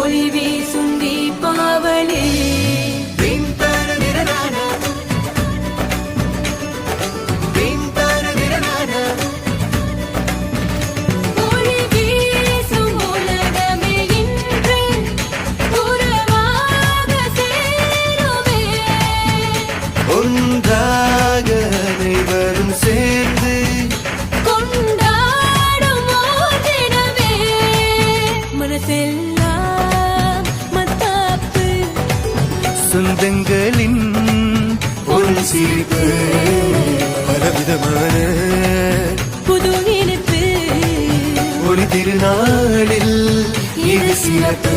ஒளி வீசும் தீபாவளி. ஒளி வீசும் உலகமே இன்று உறவாக சேருமே. ஒன்றாக அனைவரும் சேர்ந்து கொண்டாடும் ஓர் தினமே. மனசெல்லாம் மத்தாப்பு, சொந்தங்களின் ஒரு சிரிப்பு, பலவிதமான புது இனிப்பு. ஒரு திருநாளில் இது சிறப்பு.